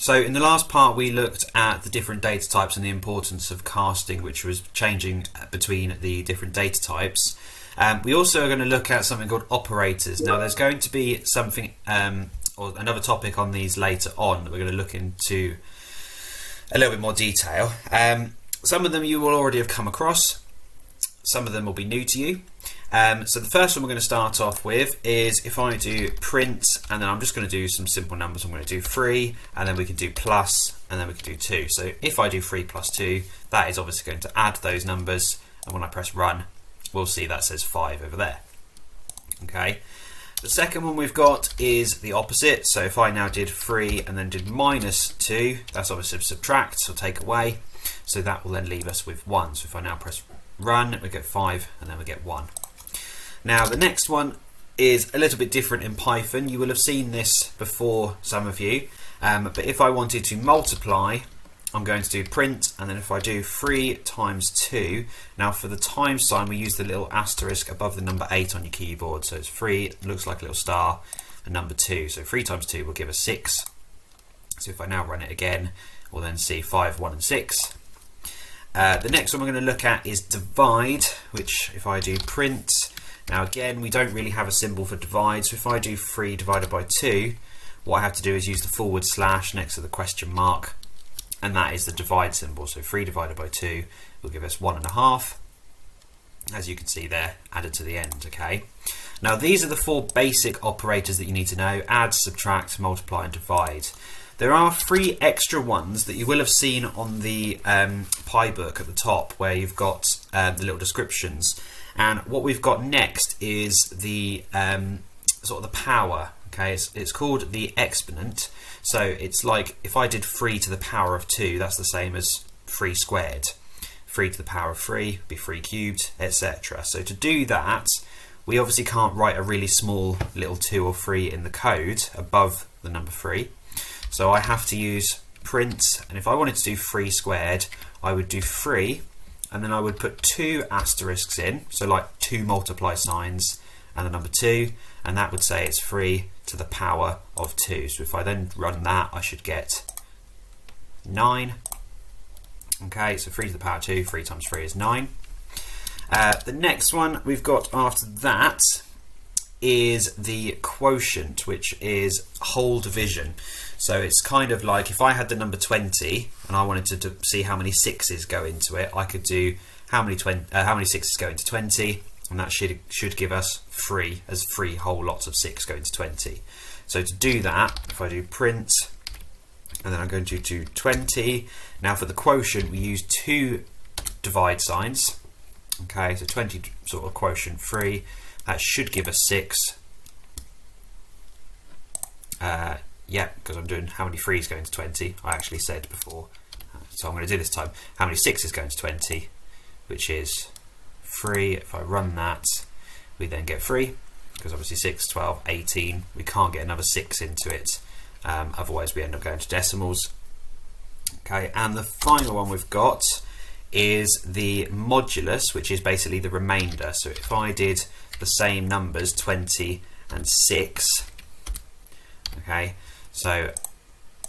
So in the last part we looked at the different data types and the importance of casting, which was changing between the different data types. We also are going to look at something called operators. Now there's going to be something or another topic on these later on that we're going to look into a little bit more detail. Some of them you will already have come across, some of them will be new to you. So the first one we're going to start off with is if I do print, and then I'm just going to do some simple numbers. I'm going to do 3, and then we can do plus, and then we can do 2. So if I do 3 plus 2, that is obviously going to add those numbers, and when I press run, we'll see that says 5 over there. Okay. The second one we've got is the opposite. So if I now did 3 and then did minus 2, that's obviously subtract, so take away. So that will then leave us with 1. So if I now press run, we get 5, and then we get 1. Now the next one is a little bit different in Python. You will have seen this before, some of you, but if I wanted to multiply, I'm going to do print, and then if I do 3 times 2, now for the times sign we use the little asterisk above the number 8 on your keyboard. So it's 3, it looks like a little star, and number 2. So 3 times 2 will give us 6. So if I now run it again, we'll then see 5, 1 and 6. The next one we're going to look at is divide, which if I do print, now again we don't really have a symbol for divide, so if I do 3 divided by 2, what I have to do is use the / next to the question mark, and that is the divide symbol. So 3 divided by 2 will give us 1.5, as you can see there, added to the end. Okay. Now these are the 4 basic operators that you need to know: add, subtract, multiply and divide. There are 3 extra ones that you will have seen on the Pi book at the top, where you've got the little descriptions. And what we've got next is the sort of the power. Okay, it's called the exponent. So it's like if I did 3 to the power of 2, that's the same as 3 squared. 3 to the power of 3 would be 3 cubed, etc. So to do that, we obviously can't write a really small little 2 or 3 in the code above the number 3. So I have to use print, and if I wanted to do 3 squared, I would do 3, and then I would put 2 asterisks in, so like 2 multiply signs and the number 2, and that would say it's 3 to the power of 2. So if I then run that, I should get 9. Okay, so 3 to the power of 2, 3 times 3 is 9. The next one we've got after that is the quotient, which is whole division. So it's kind of like if I had the number 20 and I wanted to see how many 6's go into it, I could do how many 6's go into 20, and that should give us 3, as 3 whole lots of 6 go into 20. So to do that, if I do print, and then I'm going to do 20. Now for the quotient, we use 2 divide signs. Okay, so 20 sort of quotient 3, that should give us 6. Yeah, because I'm doing how many 3's go into 20. I actually said before, so I'm going to do this time how many 6's go into 20, which is 3. If I run that, we then get 3, because obviously 6, 12, 18. We can't get another 6 into it, otherwise we end up going to decimals. Okay, and the final one we've got is the modulus, which is basically the remainder. So if I did the same numbers, 20 and 6, okay, so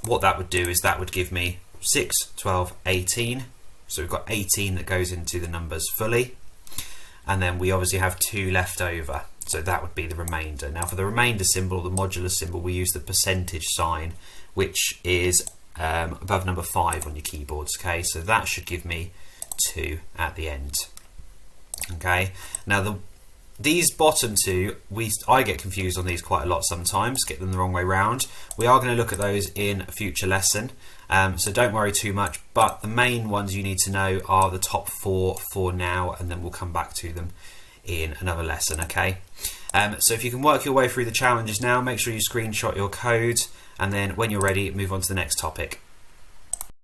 what that would do is that would give me 6, 12, 18. So we've got 18 that goes into the numbers fully, and then we obviously have 2 left over, so that would be the remainder. Now for the remainder symbol, the modulus symbol, we use the percentage sign, which is above number 5 on your keyboards. Okay, so that should give me 2 at the end. Okay, now these bottom 2, I get confused on these quite a lot sometimes, get them the wrong way round. We are going to look at those in a future lesson, so don't worry too much, but the main ones you need to know are the top 4 for now, and then we'll come back to them in another lesson. Okay, so if you can work your way through the challenges now, make sure you screenshot your code, and then when you're ready, move on to the next topic.